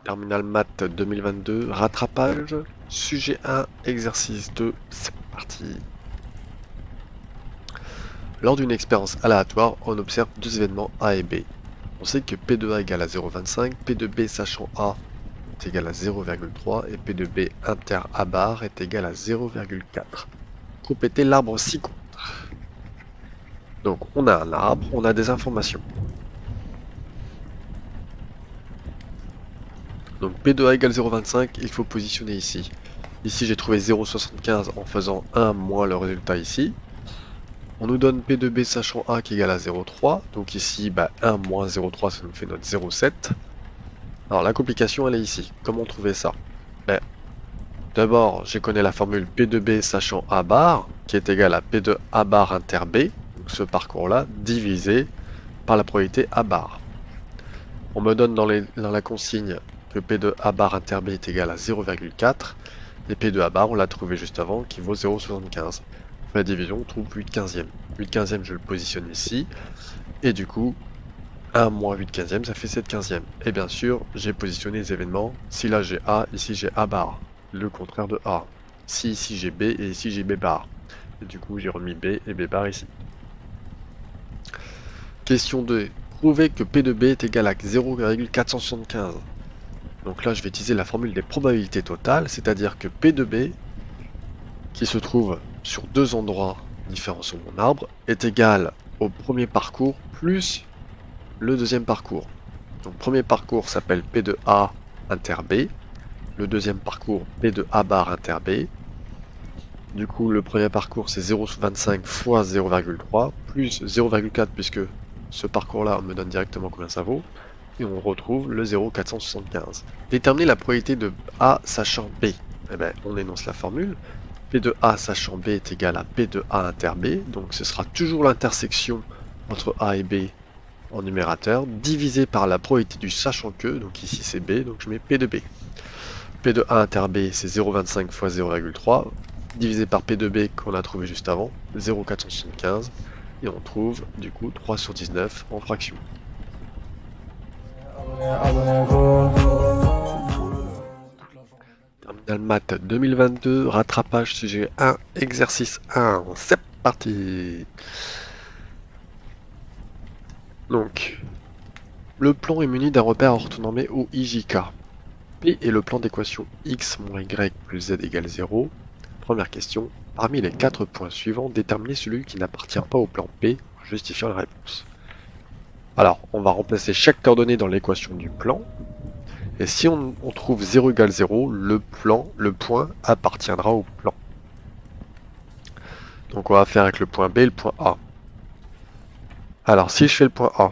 Terminal Math 2022, rattrapage, sujet 1, exercice 2, c'est parti. Lors d'une expérience aléatoire, on observe deux événements A et B. On sait que P de A égale à 0,25, P de B sachant A est égal à 0,3 et P de B inter A bar est égal à 0,4. Complétez l'arbre ci-contre. Donc on a un arbre, on a des informations. Donc P de A égale 0,25, il faut positionner ici. Ici j'ai trouvé 0,75 en faisant 1 moins le résultat ici. On nous donne P de B sachant A qui est égal à 0,3. Donc ici 1 moins 0,3 ça nous fait notre 0,7. Alors la complication elle est ici. Comment trouver ça? D'abord je connais la formule P de B sachant A bar qui est égal à P de A bar inter B. Donc ce parcours là divisé par la probabilité A bar. On me donne dans la consigne que P de A bar inter B est égal à 0,4 et P de A bar on l'a trouvé juste avant qui vaut 0,75. La division on trouve 8/15e. 8/15e je le positionne ici et du coup 1 moins 8/15e ça fait 7/15e. Et bien sûr j'ai positionné les événements, si là j'ai A, ici j'ai A bar, le contraire de A. Si ici j'ai B et ici j'ai B bar. Et du coup j'ai remis B et B bar ici. Question 2. Prouver que P de B est égal à 0,475. Donc là je vais utiliser la formule des probabilités totales, c'est-à-dire que P de B, qui se trouve sur deux endroits différents sur mon arbre, est égal au premier parcours plus le deuxième parcours. Donc premier parcours s'appelle P de A inter B, le deuxième parcours P de A bar inter B. Du coup le premier parcours c'est 0,25 fois 0,3 plus 0,4 puisque ce parcours là me donne directement combien ça vaut. Et on retrouve le 0,475. Déterminer la probabilité de A sachant B. Eh bien, on énonce la formule. P de A sachant B est égal à P de A inter B. Donc ce sera toujours l'intersection entre A et B en numérateur, divisé par la probabilité du sachant que. Donc ici c'est B, donc je mets P de B. P de A inter B c'est 0,25 fois 0,3, divisé par P de B qu'on a trouvé juste avant, 0,475. Et on trouve du coup 3/19 en fraction. Terminal Math 2022, rattrapage sujet 1, exercice 1, c'est parti. Donc, le plan est muni d'un repère orthonormé OIJK. P est le plan d'équation x moins y plus z égale 0. Première question, parmi les 4 points suivants, déterminez celui qui n'appartient pas au plan P, justifiant la réponse. Alors, on va remplacer chaque coordonnée dans l'équation du plan. Et si on trouve 0 égale 0, le point appartiendra au plan. Donc on va faire avec le point B et le point A. Alors si je fais le point A,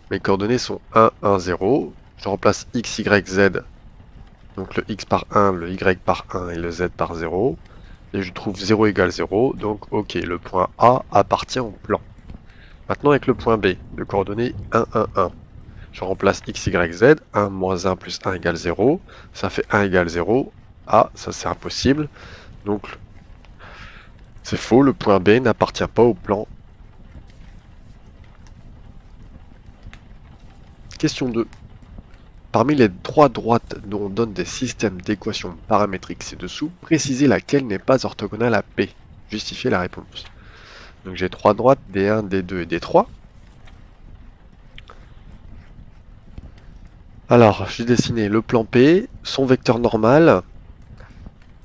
mes coordonnées sont 1, 1, 0. Je remplace x, y, z. Donc le x par 1, le y par 1 et le z par 0. Et je trouve 0 égale 0. Donc ok, le point A appartient au plan. Maintenant avec le point B, de coordonnées 1, 1, 1. Je remplace x, y, z, 1 moins 1 plus 1 égale 0, ça fait 1 égale 0, ah, ça c'est impossible, donc c'est faux, le point B n'appartient pas au plan. Question 2. Parmi les trois droites dont on donne des systèmes d'équations paramétriques ci-dessous, précisez laquelle n'est pas orthogonale à P. Justifiez la réponse. Donc j'ai trois droites, D1, D2 et D3. Alors, j'ai dessiné le plan P, son vecteur normal,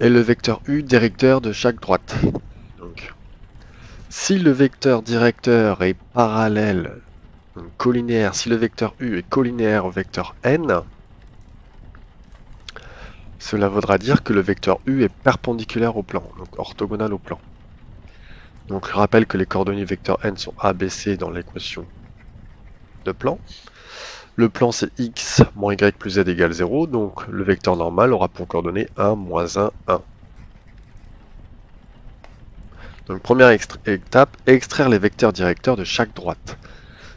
et le vecteur U directeur de chaque droite. Donc, si le vecteur directeur est parallèle, donc collinéaire, si le vecteur U est collinéaire au vecteur N, cela voudra dire que le vecteur U est perpendiculaire au plan, donc orthogonal au plan. Donc je rappelle que les coordonnées vecteur N sont A, B, C dans l'équation de plan. Le plan c'est x moins y plus z égale 0, donc le vecteur normal aura pour coordonnée 1, moins 1, 1. Donc première étape, extraire les vecteurs directeurs de chaque droite.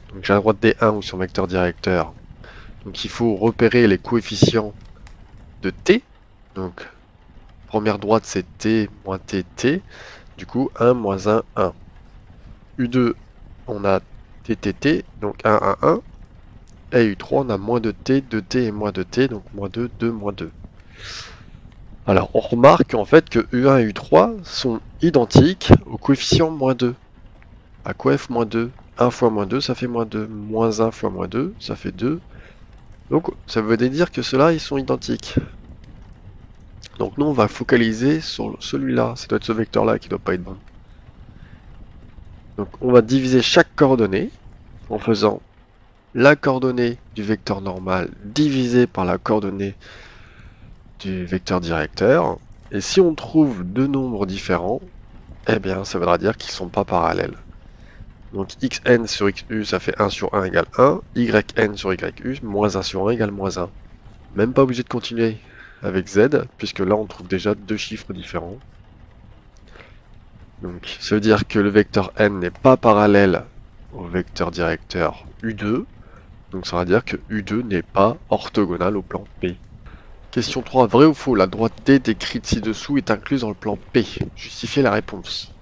Donc j'ai la droite D1 ou son vecteur directeur. Donc il faut repérer les coefficients de t. Donc première droite c'est t moins t, t. Du coup 1, moins 1, 1. U2, on a TTT, donc 1, 1, 1. Et U3, on a moins 2T, 2T et moins 2T, donc moins 2, 2, moins 2. Alors, on remarque en fait que U1 et U3 sont identiques au coefficient moins 2. À coef moins 2. 1 fois moins 2, ça fait moins 2. Moins 1 fois moins 2, ça fait 2. Donc, ça veut dire que ceux-là, ils sont identiques. Donc, nous, on va focaliser sur celui-là. Ça doit être ce vecteur-là qui doit pas être bon. Donc, on va diviser chaque coordonnée en faisant la coordonnée du vecteur normal divisée par la coordonnée du vecteur directeur. Et si on trouve deux nombres différents, eh bien, ça voudra dire qu'ils ne sont pas parallèles. Donc, xn sur xu, ça fait 1 sur 1 égale 1. Yn sur yu, moins 1 sur 1 égale moins 1. Même pas obligé de continuer avec z, puisque là, on trouve déjà deux chiffres différents. Donc, ça veut dire que le vecteur n n'est pas parallèle au vecteur directeur u2. Donc, ça veut dire que u2 n'est pas orthogonal au plan P. Question 3. Vrai ou faux? La droite D décrite ci-dessous est incluse dans le plan P. Justifiez la réponse.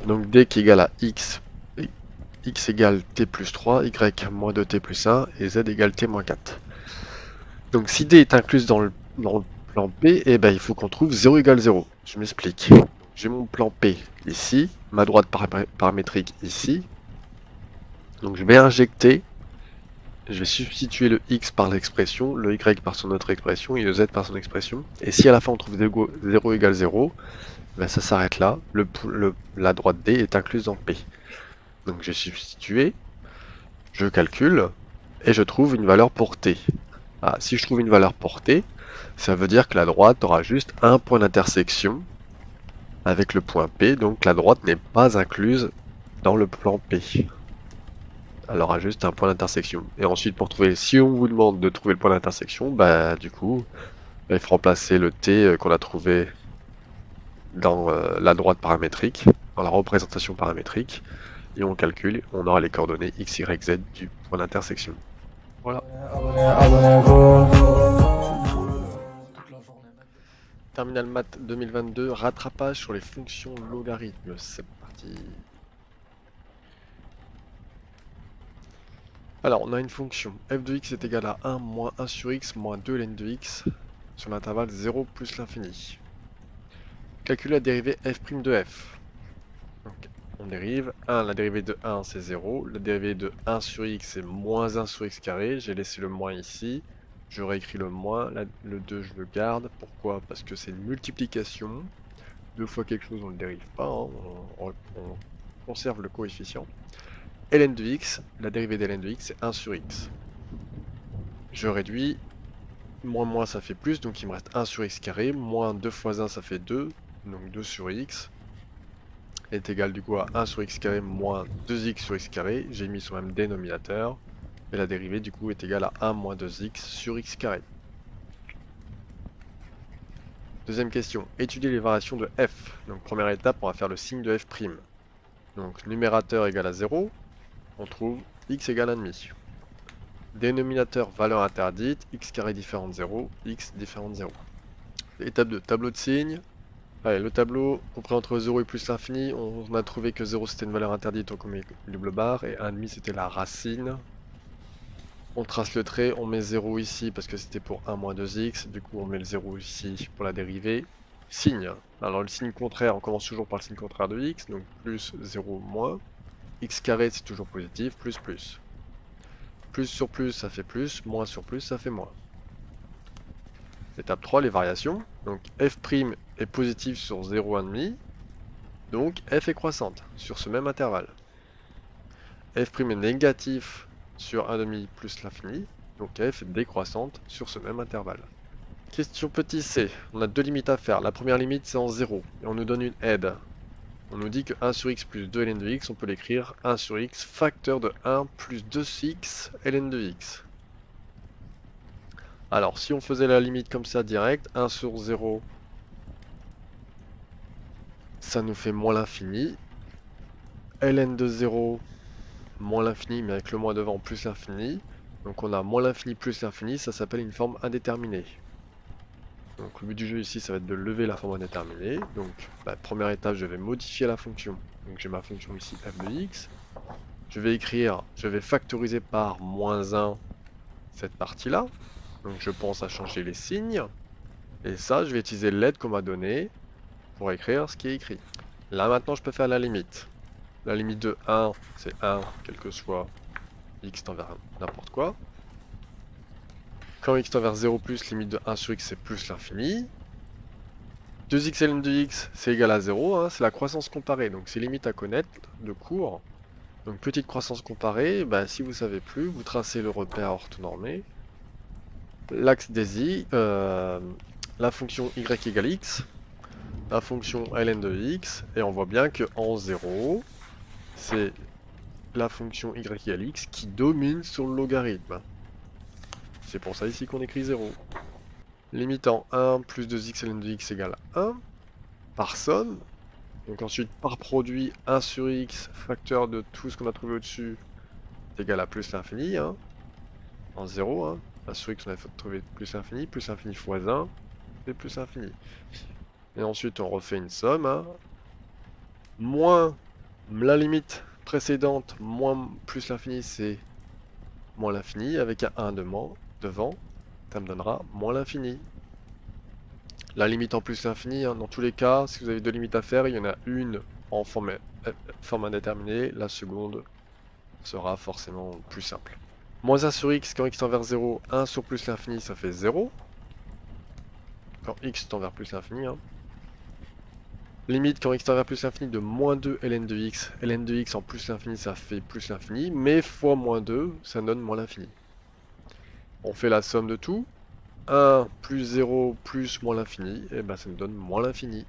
Donc D qui est égal à x égale t plus 3, y moins 2t plus 1 et z égale t moins 4. Donc si D est incluse dans le plan P, eh ben, il faut qu'on trouve 0 égale 0. Je m'explique. J'ai mon plan P ici, ma droite paramétrique ici. Donc je vais injecter, je vais substituer le x par l'expression, le y par son autre expression et le z par son expression. Et si à la fin on trouve 0 égale 0, ben ça s'arrête là. La droite D est incluse dans P. Donc j'ai substitué, je calcule, et je trouve une valeur pour t. Ah, si je trouve une valeur pour t, ça veut dire que la droite aura juste un point d'intersection avec le point P, donc la droite n'est pas incluse dans le plan P. Elle aura juste un point d'intersection. Et ensuite, pour trouver, si on vous demande de trouver le point d'intersection, bah du coup, il faut remplacer le t qu'on a trouvé dans la droite paramétrique, dans la représentation paramétrique, et on calcule, on aura les coordonnées x, y, z du point d'intersection. Voilà. Terminal Math 2022, rattrapage sur les fonctions logarithmes. C'est parti. Alors, on a une fonction f de x est égal à 1 moins 1 sur x moins 2 ln de x sur l'intervalle 0 plus l'infini. Calculer la dérivée f' de f. Donc, on dérive 1, la dérivée de 1 c'est 0, la dérivée de 1 sur x c'est moins 1 sur x carré, j'ai laissé le moins ici, je réécris le moins, le 2 je le garde, pourquoi? Parce que c'est une multiplication, deux fois quelque chose on ne le dérive pas, hein. On conserve le coefficient. Ln de x, la dérivée de ln de x c'est 1 sur x. Je réduis, moins ça fait plus, donc il me reste 1 sur x carré, moins 2 fois 1 ça fait 2, donc 2 sur x. Est égal du coup à 1 sur x carré moins 2x sur x carré, j'ai mis sur le même dénominateur, et la dérivée du coup est égale à 1 moins 2x sur x carré. Deuxième question, étudier les variations de f. Donc première étape, on va faire le signe de f'. Donc numérateur égale à 0, on trouve x égale 1,5. Dénominateur valeur interdite, x carré différent de 0, x différent de 0. Étape 2, tableau de signes. Allez, le tableau compris entre 0 et plus l'infini, on a trouvé que 0 c'était une valeur interdite, donc on met une double barre, et 1,5 c'était la racine. On trace le trait, on met 0 ici parce que c'était pour 1 moins 2x, du coup on met le 0 ici pour la dérivée. Signe, alors le signe contraire, on commence toujours par le signe contraire de x, donc plus 0 moins. X carré c'est toujours positif, plus plus. Plus sur plus ça fait plus, moins sur plus ça fait moins. Étape 3, les variations. Donc f' est positif sur 0, 1,5. Donc f est croissante sur ce même intervalle. F' est négatif sur 1,5 plus l'infini. Donc f est décroissante sur ce même intervalle. Question petit c. On a deux limites à faire. La première limite c'est en 0. Et on nous donne une aide. On nous dit que 1 sur x plus 2 ln de x, on peut l'écrire 1 sur x facteur de 1 plus 2x ln de x. Alors, si on faisait la limite comme ça direct, 1 sur 0, ça nous fait moins l'infini. Ln de 0, moins l'infini, mais avec le moins devant, plus l'infini. Donc on a moins l'infini plus l'infini, ça s'appelle une forme indéterminée. Donc le but du jeu ici, ça va être de lever la forme indéterminée. Donc la première étape, je vais modifier la fonction. Donc j'ai ma fonction ici f de x. Je vais factoriser par -1 cette partie-là. Donc je pense à changer les signes. Et ça, je vais utiliser l'aide qu'on m'a donnée pour écrire ce qui est écrit. Là maintenant, je peux faire la limite. La limite de 1, c'est 1, quel que soit x tend vers n'importe quoi. Quand x tend vers 0 plus, limite de 1 sur x, c'est plus l'infini. 2x ln de x, c'est égal à 0, hein, c'est la croissance comparée, donc c'est limite à connaître de cours. Donc petite croissance comparée, bah, si vous savez plus, vous tracez le repère orthonormé, l'axe des y, la fonction y égale x, la fonction ln de x, et on voit bien que en 0, c'est la fonction y égale x qui domine sur le logarithme. C'est pour ça ici qu'on écrit 0. Limitant 1 plus 2x ln de x égale 1, par somme. Donc ensuite, par produit, 1 sur x, facteur de tout ce qu'on a trouvé au-dessus, est égal à plus l'infini, hein, en 0. Hein. 1 sur x, on a trouvé plus l'infini fois 1, et plus l'infini. Et ensuite, on refait une somme, hein, moins la limite précédente, moins plus l'infini, c'est moins l'infini, avec un 1 devant, ça me donnera moins l'infini. La limite en plus l'infini, hein, dans tous les cas, si vous avez deux limites à faire, il y en a une en forme indéterminée, la seconde sera forcément plus simple. Moins 1 sur x, quand x tend vers 0, 1 sur plus l'infini, ça fait 0. Quand x tend vers plus l'infini. Hein. Limite, quand x tend vers plus l'infini, de moins 2 ln de x. Ln de x en plus l'infini, ça fait plus l'infini, mais fois moins 2, ça donne moins l'infini. On fait la somme de tout. 1 plus 0 plus moins l'infini, et ben ça nous donne moins l'infini.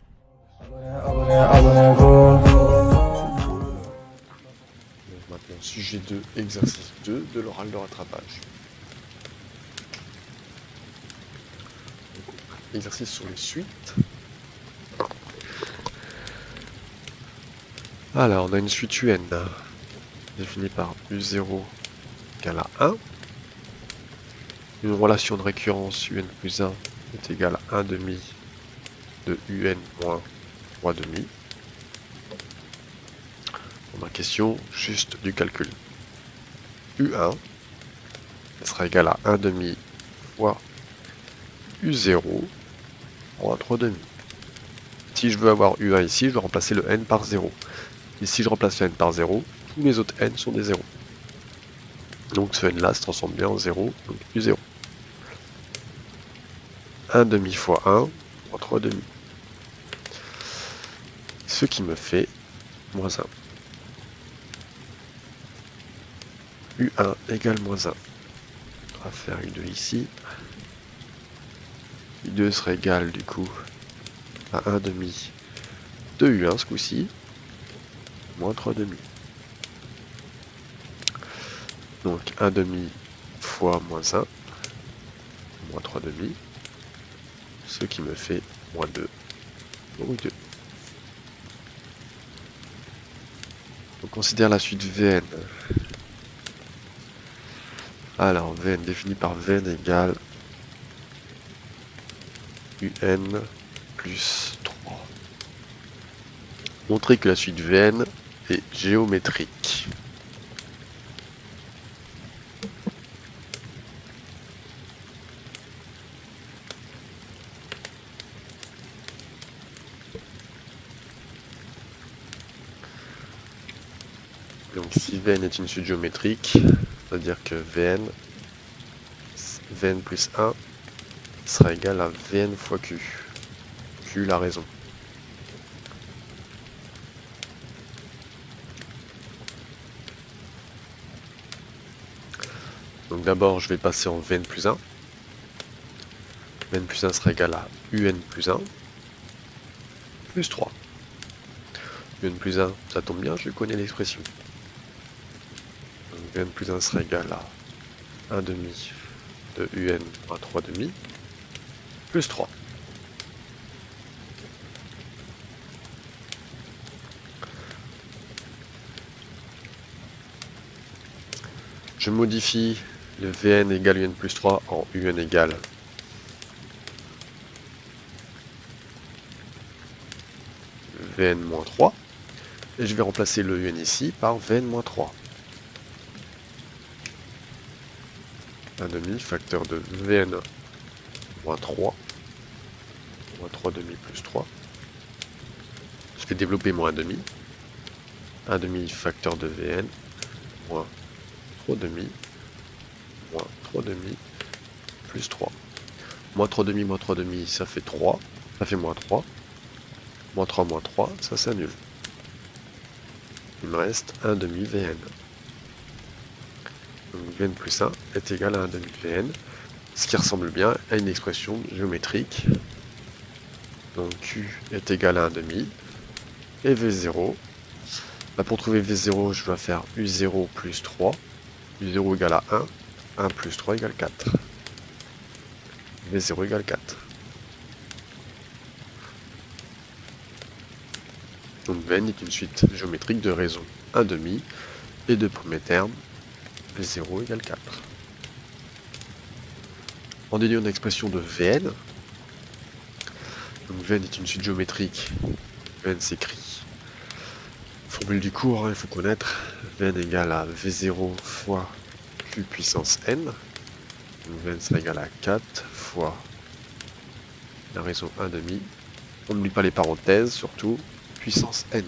Maintenant, sujet 2, exercice 2 de l'oral de rattrapage. Exercice sur les suites. Alors, on a une suite UN définie par U0 égale à 1. Une relation de récurrence UN plus 1 est égale à 1 demi de UN moins 3 demi. Pour ma question, juste du calcul. U1 sera égal à 1 demi fois U0 moins 3 demi. Si je veux avoir U1 ici, je dois remplacer le N par 0. Et si je remplace le N par 0, tous les autres N sont des 0. Donc ce N là se transforme bien en 0, donc U0. 1 demi fois 1, moins 3 demi. Ce qui me fait moins 1. U1 égale moins 1. On va faire U2 ici. U2 sera égal du coup à 1 demi de U1 ce coup-ci, moins 3 demi. Donc 1 demi fois moins 1, moins 3 demi, ce qui me fait moins 2 pour U2. On considère la suite Vn. Alors Vn défini par Vn égale Un plus 3. Montrer que la suite Vn est géométrique. Donc si Vn est une suite géométrique, c'est-à-dire que Vn plus 1 sera égal à Vn fois Q. Q la raison. Donc d'abord je vais passer en Vn plus 1. Vn plus 1 sera égal à Un plus 1 plus 3. Un plus 1, ça tombe bien, je connais l'expression. Un plus 1 sera égal à 1 demi de Un moins 3 demi plus 3. Je modifie le Vn égale Un plus 3 en Un égale Vn-3. Et je vais remplacer le Un ici par Vn-3. 1 demi facteur de Vn-3. Moins 3 demi plus 3. Je vais développer moins 1 demi. 1 demi facteur de Vn. Moins 3 demi. Moins 3 demi plus 3. Moins 3 demi, ça fait 3. Ça fait moins 3. Moins 3, ça s'annule. Il me reste 1 demi Vn. Donc Vn plus 1 est égal à 1 demi Vn. Ce qui ressemble bien à une expression géométrique. Donc Q est égal à 1 demi. Et V0. Bah pour trouver V0, je dois faire U0 plus 3. U0 égale à 1. 1 plus 3 égale 4. V0 égale 4. Donc Vn est une suite géométrique de raisons 1 demi et de premier terme V0 égale 4. En déduisant une expression de Vn, donc Vn est une suite géométrique, Vn s'écrit, formule du cours, hein, il faut connaître, Vn égale à V0 fois Q puissance n, donc Vn sera égal à 4 fois la raison 1 demi, on n'oublie pas les parenthèses surtout, puissance n.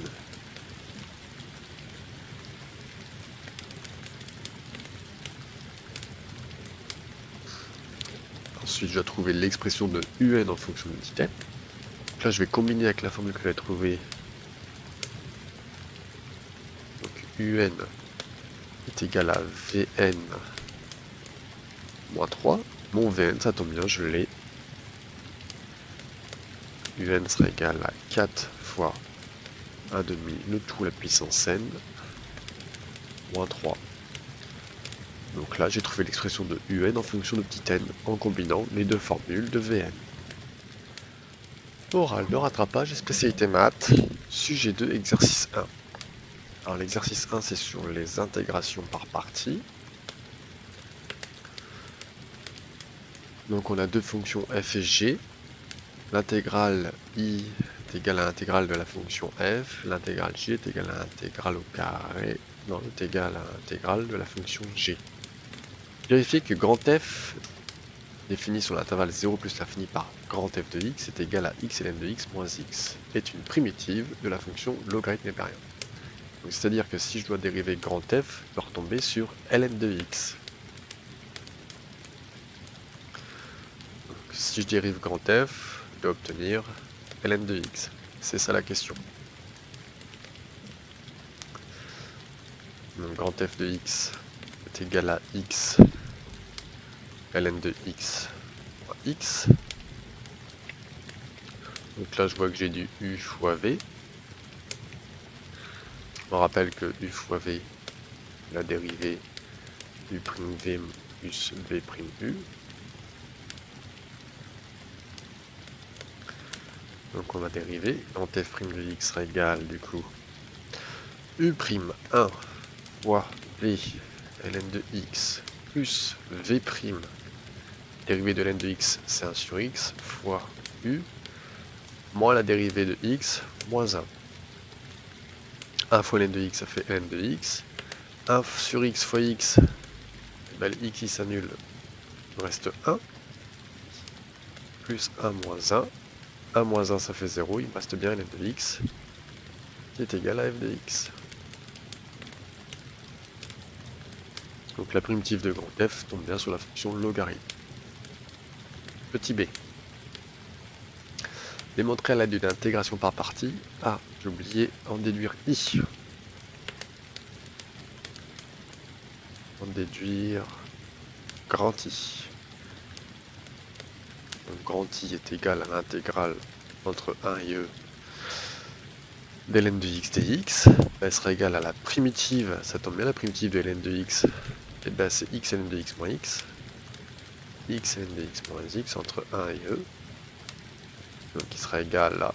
Ensuite, je dois trouver l'expression de Un en fonction de l'unité. Donc là, je vais combiner avec la formule que j'avais trouvée. Donc Un est égal à Vn moins 3. Mon Vn, ça tombe bien, je l'ai. Un sera égal à 4 fois 1 demi, le tout la puissance n, moins 3. Donc là, j'ai trouvé l'expression de Un en fonction de petit n, en combinant les deux formules de Vn. Oral de rattrapage et spécialité maths, sujet 2, exercice 1. Alors l'exercice 1, c'est sur les intégrations par partie. Donc on a deux fonctions f et g. L'intégrale i est égale à l'intégrale de la fonction f. L'intégrale g est égale à l'intégrale au carré. Non, est égale à l'intégrale de la fonction g. Vérifiez que grand F défini sur l'intervalle 0 plus l'infini par grand F de x est égal à x ln de x moins x est une primitive de la fonction logarithme népérien. C'est-à-dire que si je dois dériver grand F, je dois retomber sur ln de x. Donc, si je dérive grand F, je dois obtenir ln de x. C'est ça la question. Donc grand F de x est égal à x ln de x moins x. Donc là je vois que j'ai du u fois v. On rappelle que u fois v, la dérivée u' v plus v' u. Donc on va dériver. Grand f' de x sera égal du coup u'1 fois v ln de x plus v'. Dérivée de ln de x, c'est 1 sur x, fois u, moins la dérivée de x, moins 1. 1 fois ln de x, ça fait ln de x. 1 sur x fois x, et ben, le x il s'annule, il reste 1. Plus 1 moins 1. 1 moins 1, ça fait 0, il me reste bien ln de x, qui est égal à f de x. Donc la primitive de grand F tombe bien sur la fonction logarithme. Petit b. Démontrer à l'aide d'une intégration par partie. Ah, j'ai oublié en déduire i. En déduire grand i. Donc grand i est égal à l'intégrale entre 1 et e de ln de x dx. Elle sera égale à la primitive, ça tombe bien la primitive de ln de x. Et ben c'est x ln de x moins x. X ln de x moins x entre 1 et e. Donc il sera égal à,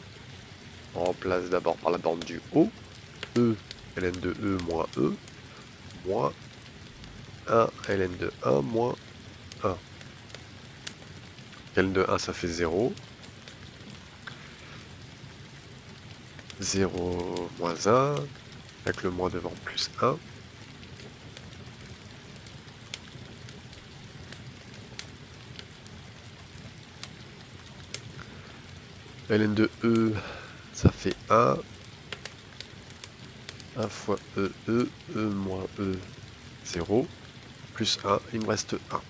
on remplace d'abord par la borne du haut, e ln de e moins e, moins 1 ln de 1 moins 1. ln de 1 ça fait 0. 0, moins 1, avec le moins devant, plus 1. ln de E, ça fait 1. 1 fois E, E moins E, 0, plus 1, il me reste 1.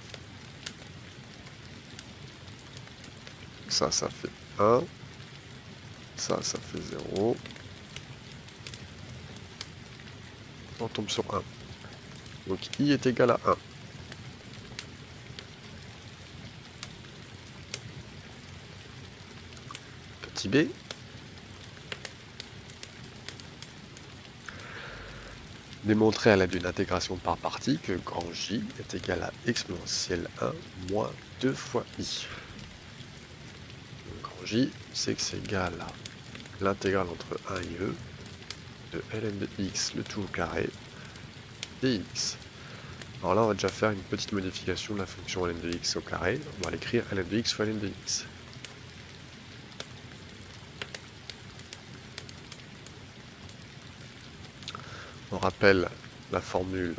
Ça fait 1. Ça fait 0. On tombe sur 1. Donc I est égal à 1. Petit b. Démontrer à l'aide d'une intégration par partie que grand J est égal à exponentielle 1 moins 2 fois I. Donc, grand J, c'est que c'est égal à l'intégrale entre 1 et E de ln de x, le tout au carré, dx. Alors là, on va déjà faire une petite modification de la fonction ln de x au carré. On va l'écrire ln de x fois ln de x. On rappelle la formule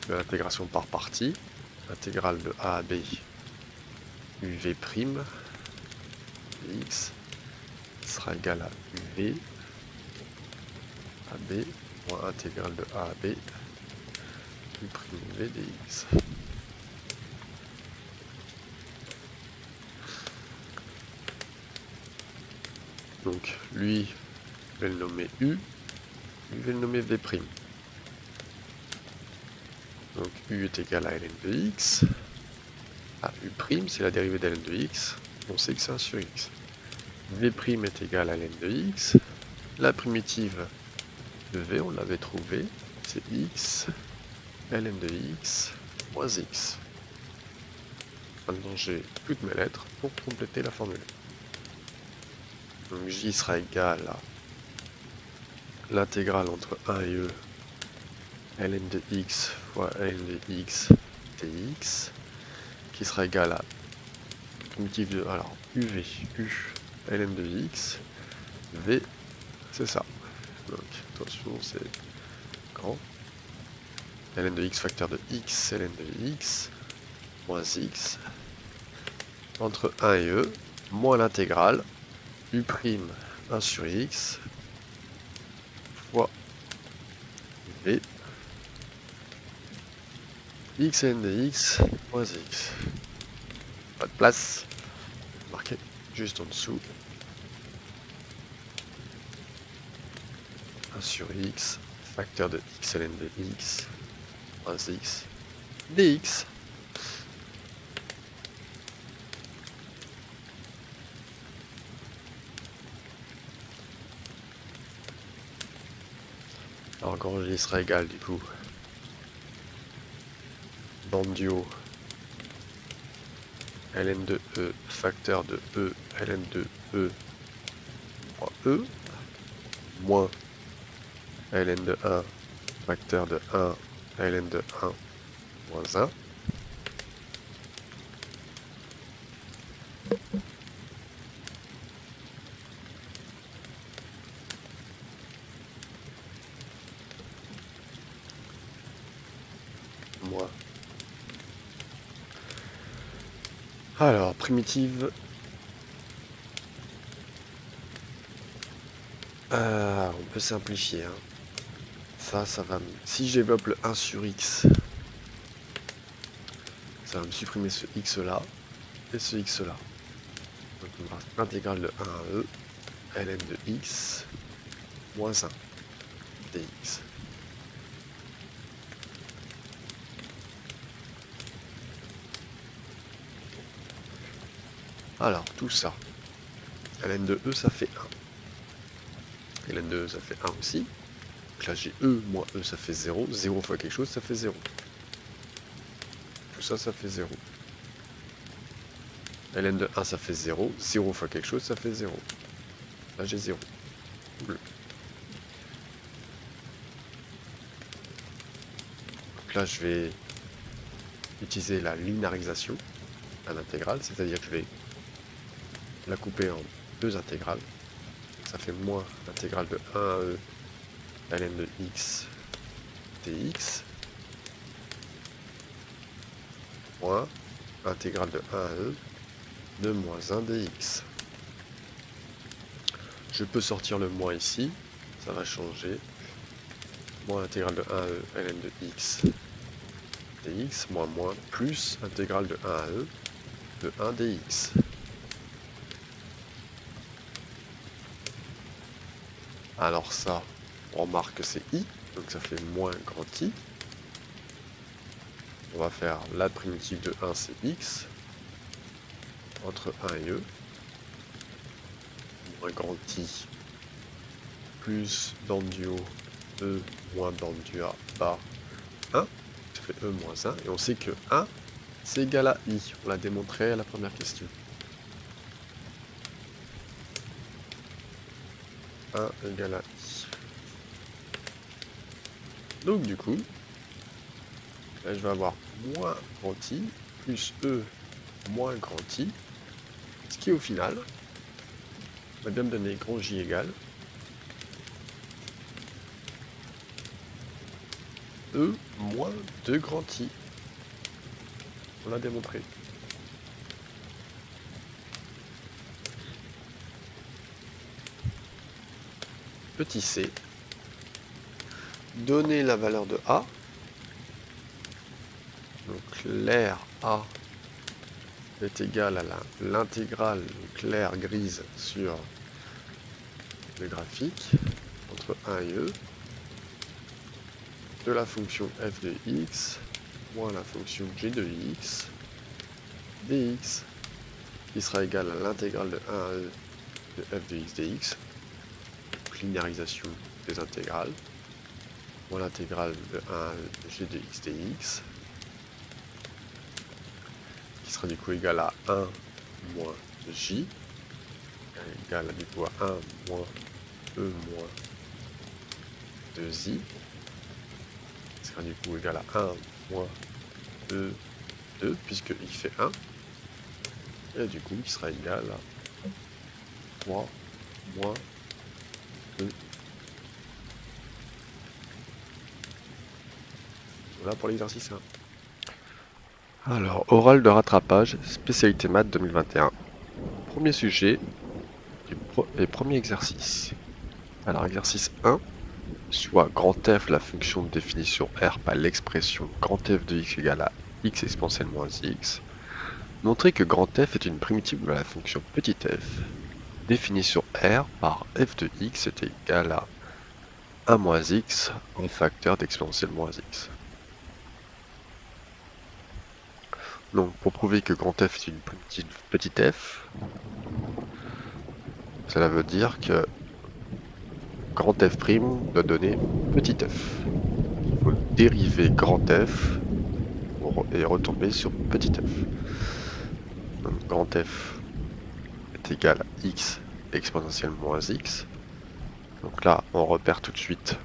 de l'intégration par partie. L'intégrale de a à b uv' dx sera égale à uv à b moins intégrale de a à b u'v dx. Donc lui, je vais le nommer u, je vais le nommer v'. Donc u est égal à ln de x. Ah, u', c'est la dérivée de ln de x. On sait que c'est 1 sur x. v' est égal à ln de x. La primitive de v, on l'avait trouvé, c'est x, ln de x, moins x. Maintenant, j'ai toutes mes lettres pour compléter la formule. Donc j sera égal à l'intégrale entre 1 et e, ln de x fois ln de x dx, qui sera égal à primitive de, alors uv, u, ln de x, v, c'est ça. Donc attention, c'est grand. ln de x facteur de x, ln de x, moins x, entre 1 et e, moins l'intégrale, u', 1 sur x, fois v, x ln de x, moins x. Pas de place, marqué juste en dessous. 1 sur x, facteur de x ln de x, moins x, dx. Alors grand J sera égal du coup, bande du haut, ln de e, facteur de e, ln de e, fois e, moins ln de 1, facteur de 1, ln de 1, moins 1. Moins. Alors, primitive. On peut simplifier. Hein. Ça va me... Si je développe le 1 sur x, ça va me supprimer ce x là et ce x là. Donc il me reste l'intégrale de 1 à e, ln de x, moins 1 dx. Alors, tout ça, ln de e, ça fait 1. ln de e, ça fait 1 aussi. Donc là, j'ai e moins e, ça fait 0. 0 fois quelque chose, ça fait 0. Tout ça, ça fait 0. ln de 1, ça fait 0. 0 fois quelque chose, ça fait 0. Là, j'ai 0. Bleu. Donc là, je vais utiliser la linéarisation à l'intégrale, c'est-à-dire que je vais la couper en deux intégrales. ça fait moins l'intégrale de 1 à e ln de x dx, moins l'intégrale de 1 à e de moins 1 dx. Je peux sortir le moins ici, ça va changer. Moins l'intégrale de 1 à e ln de x dx, moins moins, plus intégrale de 1 à e de 1 dx. Alors ça, on remarque que c'est i, donc ça fait moins grand i. On va faire la primitive de 1, c'est x, entre 1 et e, moins grand i, plus dans le duo e, moins dans le duo bas 1, ça fait e moins 1, et on sait que 1, c'est égal à i, on l'a démontré à la première question. 1 égale à i. Donc du coup, là je vais avoir moins grand i, plus e moins grand i, ce qui au final va bien me donner grand J égale E moins 2 grand I. On l'a démontré. Petit c, donner la valeur de A. Donc l'air A est égal à l'intégrale claire grise sur le graphique entre 1 et E de la fonction f de x moins la fonction g de x dx qui sera égal à l'intégrale de 1 à E de f de x dx, donc linéarisation des intégrales, moins l'intégrale de 1 à E de g de x dx qui sera du coup égal à 1 moins j égal du coup à 1 moins e moins 2i qui sera du coup égal à 1 moins e 2 puisque i fait 1 et du coup qui sera égal à 3 moins e. Voilà pour l'exercice 1. Alors, oral de rattrapage, spécialité maths 2021. Premier sujet et premier exercice. Alors, exercice 1, soit grand F la fonction de définition R par l'expression grand F de x égale à x exponentielle moins x. Montrer que grand F est une primitive de la fonction petit f. Définition R par f de x est égal à 1 moins x en facteur d'exponentielle moins x. Donc, pour prouver que grand F est une primitive petit f, cela veut dire que grand F' doit donner petit f. Il faut dériver grand F et retomber sur petit f. Donc, grand F est égal à x exponentielle moins x. Donc là, on repère tout de suite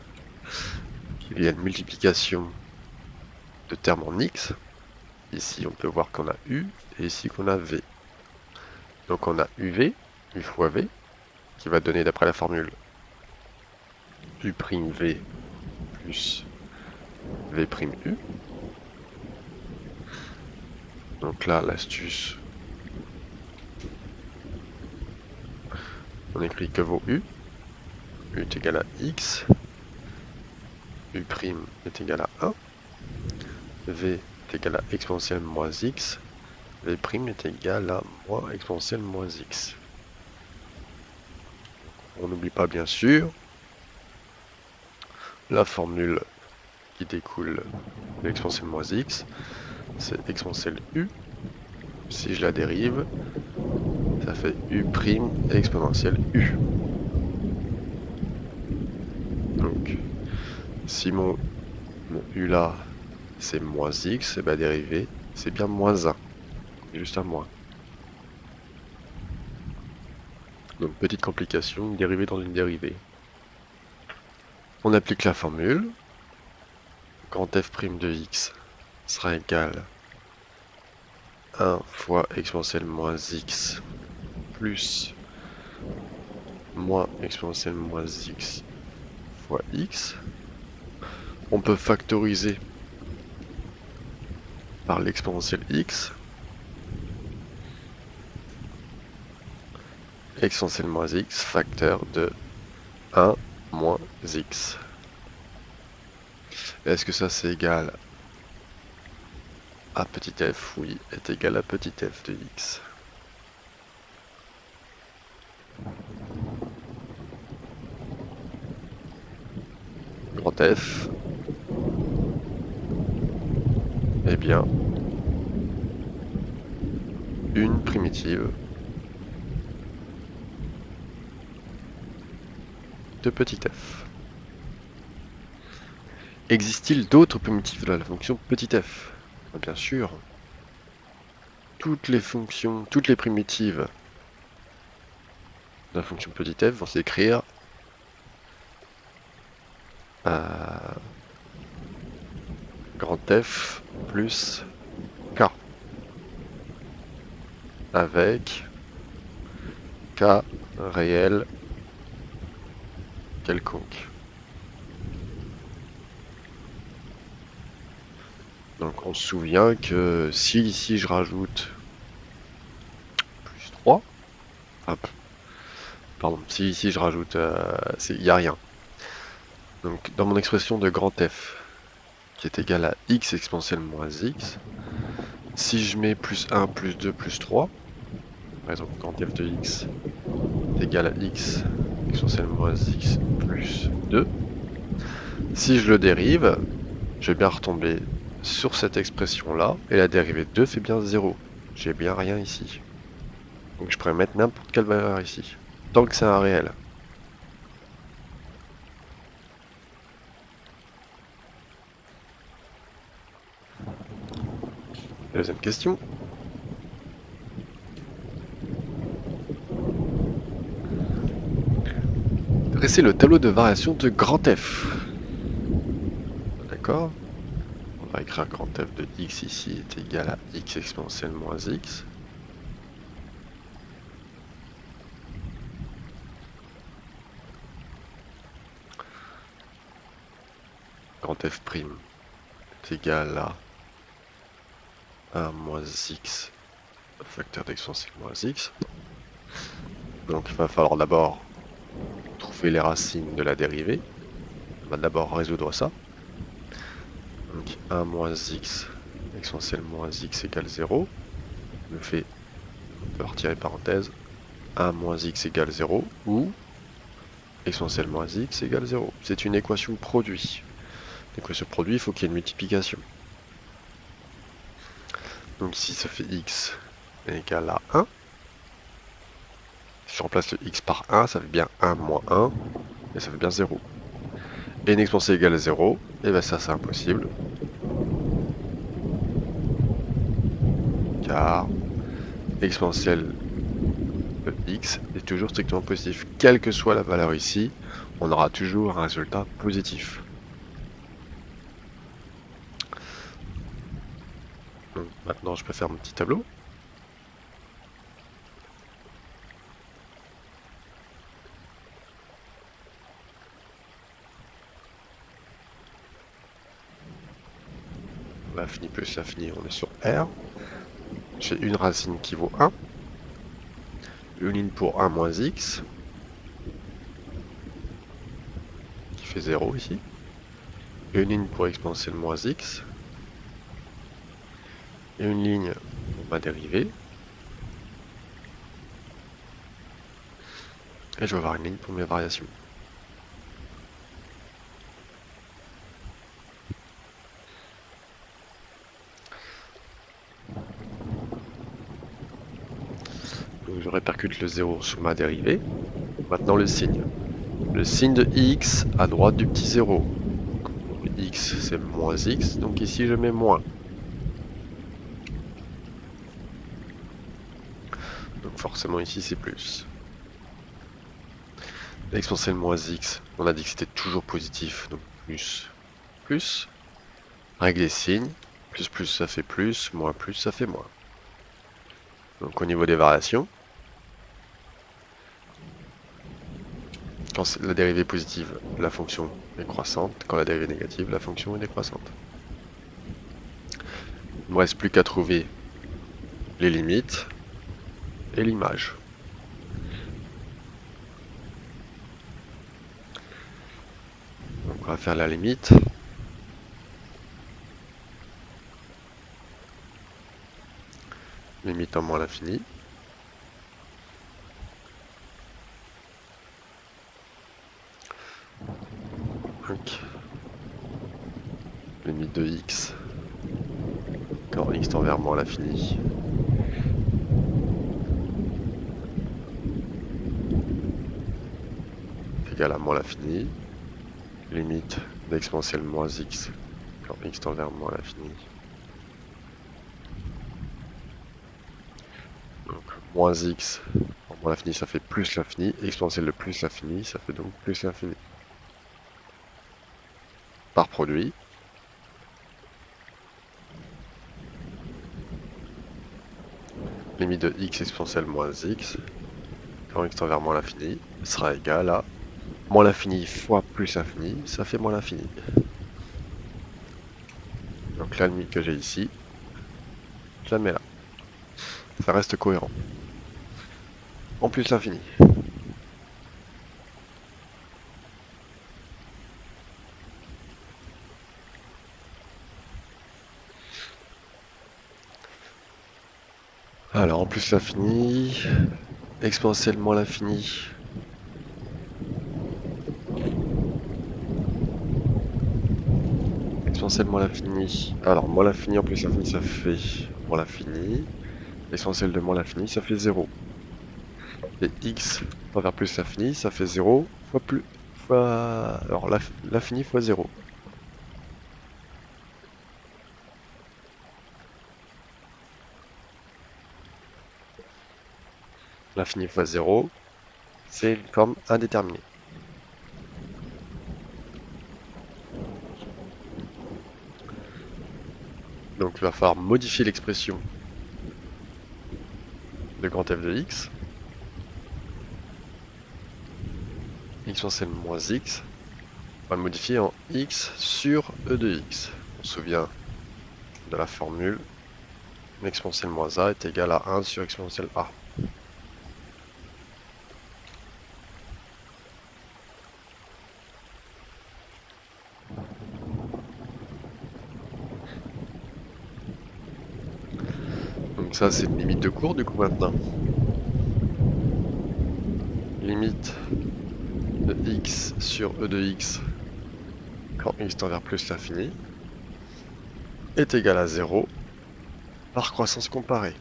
qu'il y a une multiplication de termes en x. Ici, on peut voir qu'on a u et ici qu'on a v. Donc on a uv, u fois v, qui va donner d'après la formule u'v plus v'u. Donc là, l'astuce, on écrit que vaut u. U est égal à x, u' est égal à 1, v est égal à exponentielle moins x, v' est égal à moins exponentielle moins x. On n'oublie pas bien sûr la formule qui découle de l'exponentielle moins x, c'est exponentielle u. Si je la dérive, ça fait u' exponentielle u. Donc, si mon u là, c'est moins x, et bien dérivé, c'est bien moins 1. Juste un moins. Donc, petite complication, une dérivée dans une dérivée. On applique la formule. Grand f' de x sera égal à 1 fois exponentielle moins x plus moins exponentielle moins x fois x. On peut factoriser par l'exponentielle x. Exponentielle moins x facteur de 1 moins x. Est-ce que ça c'est égal à petit f? Oui, est égal à petit f de x. Grand F, eh bien, une primitive de petit f. Existe-t-il d'autres primitives de la fonction petit f? Bien sûr, toutes les fonctions, toutes les primitives de la fonction petit f vont s'écrire grand F plus K avec K réel quelconque. Donc on se souvient que si ici je rajoute plus 3, pardon, si ici je rajoute, il n'y a rien. Donc dans mon expression de grand F, qui est égal à x exponentielle moins x, si je mets plus 1, plus 2, plus 3, par exemple grand F de x est égal à x exponentielle moins x plus 2, si je le dérive, je vais bien retomber sur cette expression-là, et la dérivée de 2 fait bien 0. J'ai bien rien ici. Donc je pourrais mettre n'importe quelle valeur ici, tant que c'est un réel. Deuxième question. Dressez le tableau de variation de grand F. D'accord? On va écrire grand F de x ici est égal à x exponentielle moins x. Grand F' est égal à 1 moins x facteur d'exponentielle moins x. Donc il va falloir d'abord trouver les racines de la dérivée. On va d'abord résoudre ça. Donc 1 moins x exponentielle moins x égale 0. On peut retirer parenthèse, 1 moins x égale 0 ou exponentielle moins x égale 0. C'est une équation produit. L'équation produit, il faut qu'il y ait une multiplication. Donc ici ça fait x égale à 1. Si je remplace le x par 1, ça fait bien 1 moins 1, et ça fait bien 0. Et une exponentielle égale à 0, et bien ça c'est impossible. Car l'exponentielle de x est toujours strictement positif. Quelle que soit la valeur ici, on aura toujours un résultat positif. Donc maintenant je peux faire mon petit tableau. L'infini plus l'infini, on est sur R. J'ai une racine qui vaut 1. Une ligne pour 1 moins x, qui fait 0 ici. Une ligne pour exponentielle moins x. Et une ligne pour ma dérivée. Et je vais avoir une ligne pour mes variations. Donc je répercute le 0 sur ma dérivée. Maintenant le signe. Le signe de x à droite du petit 0. Donc x c'est moins x, donc ici je mets moins. Donc forcément ici c'est plus. L'exponentielle moins x, on a dit que c'était toujours positif, donc plus, plus. Règle des signes, plus ça fait plus ça fait moins. Donc au niveau des variations, Quand la dérivée est positive, la fonction est croissante. Quand la dérivée est négative, la fonction est décroissante. Il ne me reste plus qu'à trouver les limites et l'image. Donc on va faire la limite. Limite en moins l'infini. Donc, limite de x quand x tend vers moins l'infini. Égal à moins l'infini. Limite d'exponentielle moins x quand x tend vers moins l'infini. Donc moins x en moins l'infini ça fait plus l'infini. Exponentielle de plus l'infini ça fait donc plus l'infini. Par produit. Limite de x exponentielle moins x quand x tend vers moins l'infini sera égal à moins l'infini fois plus l'infini, ça fait moins l'infini. Donc la limite que j'ai ici, je la mets là. Ça reste cohérent. En plus l'infini. Alors en plus l'infini, exponentielle moins l'infini. Exponentielle moins l'infini. Alors moins l'infini en plus l'infini ça fait moins l'infini. Exponentielle de moins l'infini ça fait 0. Et x envers plus l'infini ça fait 0 fois plus fois. Alors l'infini fois 0. L'infini fois 0, c'est une forme indéterminée. Donc il va falloir modifier l'expression de grand f de x. Exponentielle moins x. On va le modifier en x sur e de x. On se souvient de la formule. Exponentielle moins a est égal à 1 sur exponentielle a. Donc ça c'est une limite de cours du coup maintenant. Limite de x sur e de x quand x tend vers plus l'infini est égal à 0 par croissance comparée.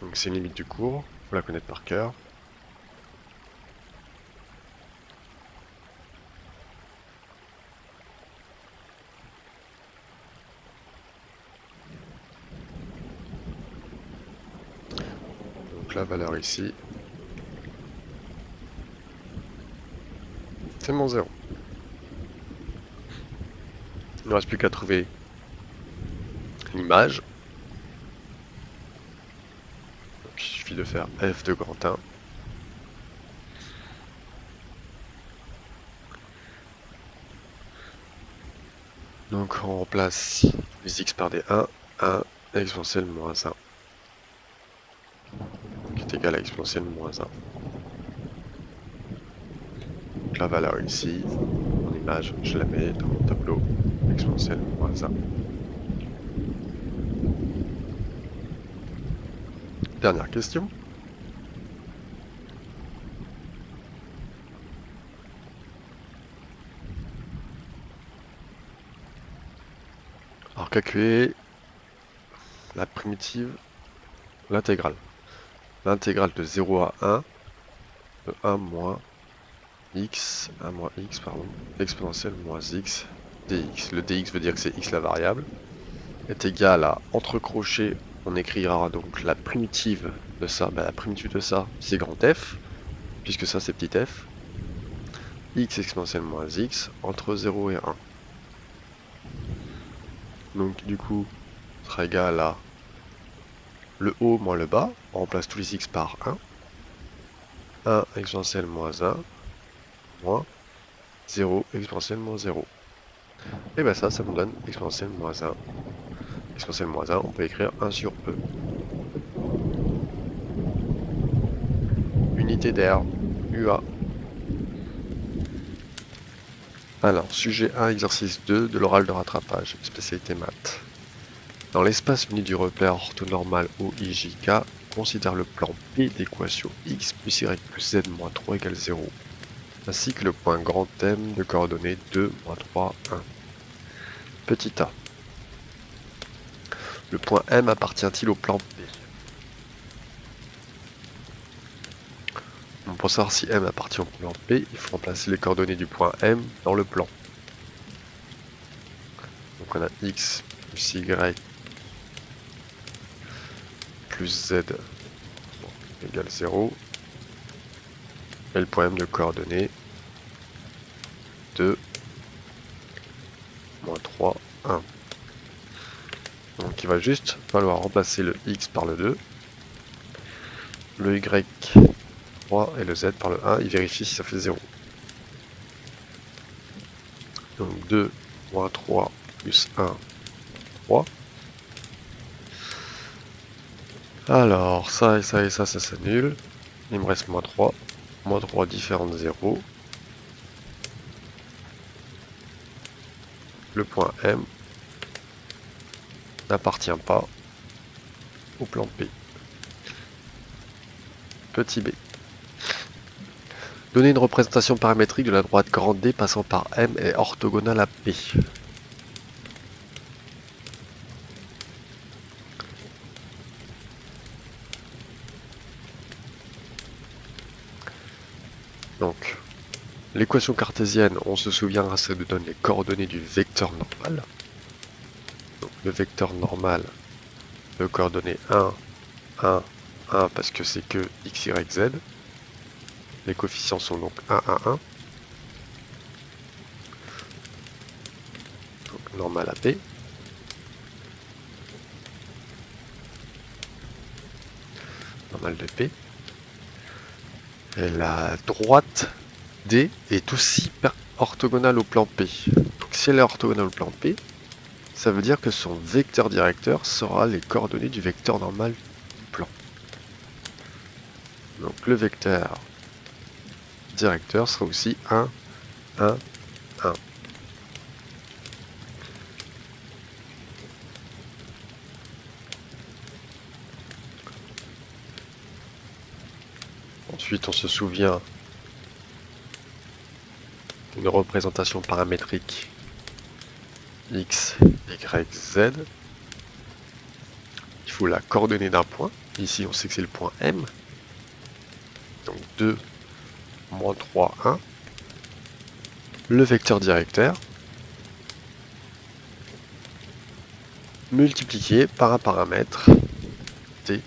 Donc c'est une limite du cours, il faut la connaître par cœur. Donc la valeur ici, c'est mon 0. Il ne reste plus qu'à trouver l'image. Il suffit de faire f de grand 1. Donc on remplace les x par des 1 exponentielle moins 1. Qui est égal à exponentielle moins 1. Donc la valeur ici, mon image, je la mets dans mon tableau exponentielle moins 1. Dernière question. Alors calculer la primitive, l'intégrale. L'intégrale de 0 à 1, de 1 moins x, pardon, exponentielle moins x dx. Le dx veut dire que c'est x la variable, est égal à, entre crochets, on écrira donc la primitive de ça. La primitive de ça, c'est grand F, puisque ça c'est petit f. X exponentielle moins x entre 0 et 1. Donc du coup, sera égal à le haut moins le bas. On remplace tous les x par 1. 1 exponentielle moins 1 moins 0 exponentielle moins 0. Et bien ça me donne exponentielle moins 1. Exponentielle moins 1, on peut écrire 1 sur E. Unité d'air, UA. Alors, sujet 1, exercice 2 de l'oral de rattrapage, spécialité maths. Dans l'espace muni du repère orthonormal OIJK, considère le plan P d'équation x plus y plus z moins 3 égale 0, ainsi que le point grand M de coordonnées 2, moins 3, 1. Petit a. Le point M appartient-il au plan P? Pour savoir si M appartient au plan P, il faut remplacer les coordonnées du point M dans le plan. Donc on a x plus y plus z égale 0. Et le point M de coordonnées 2, moins 3, 1. Donc il va juste falloir remplacer le x par le 2, le y 3 et le z par le 1. Il vérifie si ça fait 0. Donc 2 moins 3 plus 1, 3. Alors ça et ça et ça, ça s'annule. Il me reste moins 3. Moins 3 différent de 0. Le point M n'appartient pas au plan P. Petit b. Donner une représentation paramétrique de la droite grande D passant par M et orthogonale à P. Donc, l'équation cartésienne, on se souviendra, ça nous donne les coordonnées du vecteur normal. Donc, le vecteur normal de coordonnées 1, 1, 1, parce que c'est que x, y, z. Les coefficients sont donc 1, 1, 1. Donc, normal à P. Normal de P. Et la droite D est aussi orthogonale au plan P. Donc si elle est orthogonale au plan P, ça veut dire que son vecteur directeur sera les coordonnées du vecteur normal du plan. Donc le vecteur directeur sera aussi 1, 1, 1. Ensuite, on se souvient d'une représentation paramétrique x, y, z. Il faut la coordonnée d'un point. Ici, on sait que c'est le point M. Donc 2, moins 3, 1. Le vecteur directeur multiplié par un paramètre t.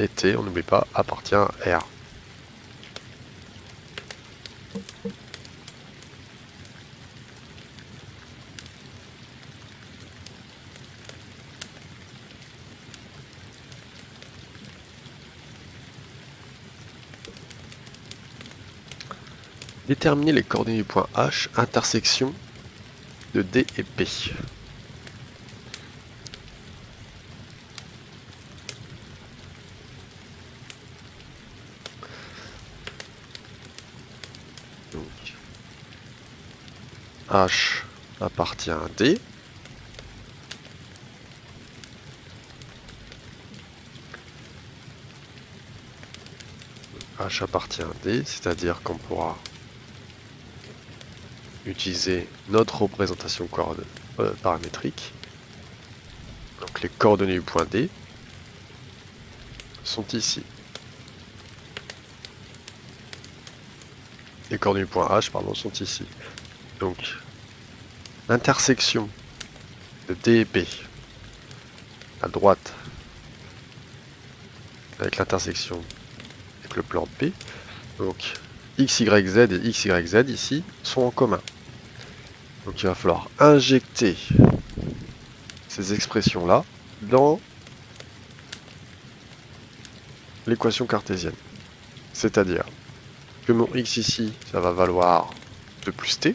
Et t, on n'oublie pas, appartient à R. Déterminer les coordonnées du point H, intersection de D et P. Donc, H appartient à D. H appartient à D, c'est-à-dire qu'on pourra utiliser notre représentation paramétrique. Donc les coordonnées du point D sont ici. Les coordonnées du point H, pardon, sont ici. Donc l'intersection de D et P à droite avec l'intersection avec le plan P. Donc x, y, z et x, y, z ici sont en commun. Donc il va falloir injecter ces expressions-là dans l'équation cartésienne. C'est-à-dire que mon x ici, ça va valoir 2 plus t,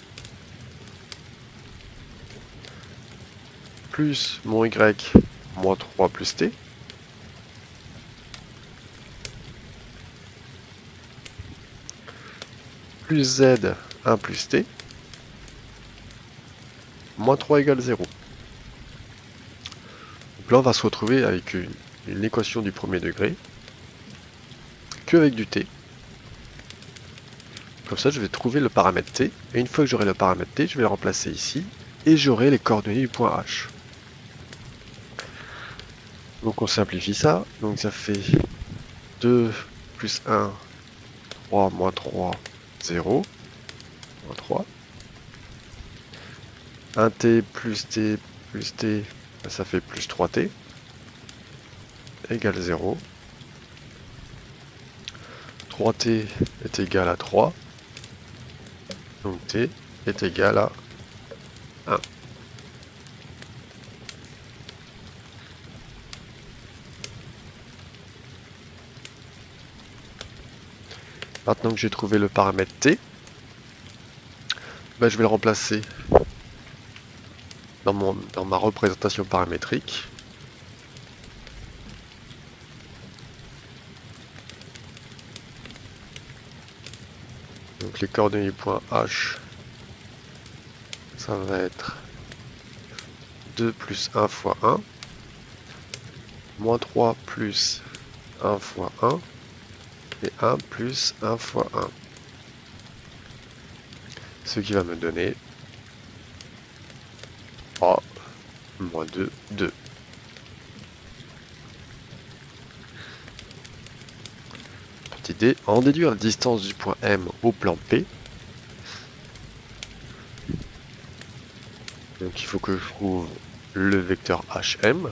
plus mon y, moins 3 plus t, plus z, 1 plus t, moins 3 égale 0. Donc là, on va se retrouver avec une équation du premier degré, que avec du t. Comme ça, je vais trouver le paramètre t, et une fois que j'aurai le paramètre t, je vais le remplacer ici, et j'aurai les coordonnées du point H. Donc on simplifie ça, donc ça fait 2 plus 1, 3, moins 3, 0, moins 3. 1t plus t plus t, ça fait plus 3t, égale 0. 3t est égal à 3, donc t est égal à 1. Maintenant que j'ai trouvé le paramètre t, je vais le remplacer dans ma représentation paramétrique. Donc les coordonnées du point H, ça va être 2 plus 1 fois 1, moins 3 plus 1 fois 1, et 1 plus 1 fois 1. Ce qui va me donner 3, moins 2, 2. Petite idée, en déduire la distance du point M au plan P. Donc il faut que je trouve le vecteur HM,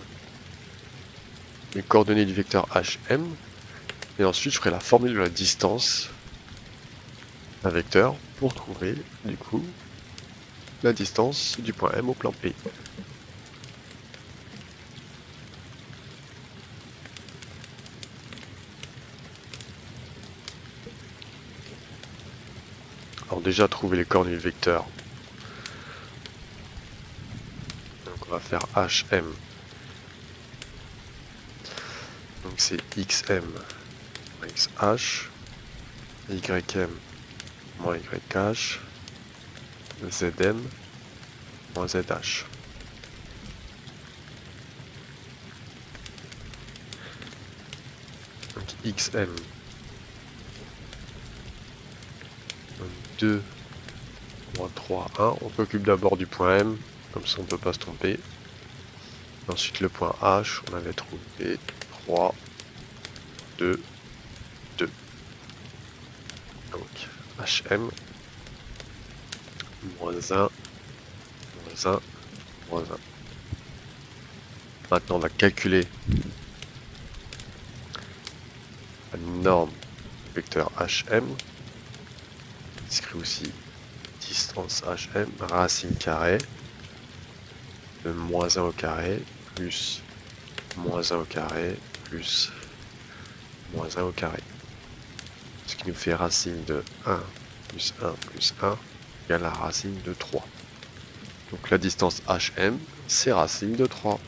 les coordonnées du vecteur HM, et ensuite je ferai la formule de la distance d'un vecteur pour trouver du coup la distance du point M au plan P. Alors déjà trouver les coordonnées du vecteur. Donc on va faire HM. Donc c'est XM moins XH, YM moins YH, ZM moins ZH. Donc XM, donc 2 moins 3, 1. On s'occupe d'abord du point M, comme ça on ne peut pas se tromper. Ensuite le point H, on avait trouvé 3, 2, 2. Donc HM, moins 1, moins 1, moins 1. Maintenant on va calculer la norme du vecteur HM. On écrit aussi distance HM, racine carrée de moins 1 au carré plus moins 1 au carré plus moins 1 au carré. Ce qui nous fait racine de 1 plus 1 plus 1 égale la racine de 3. Donc la distance HM, c'est racine de 3.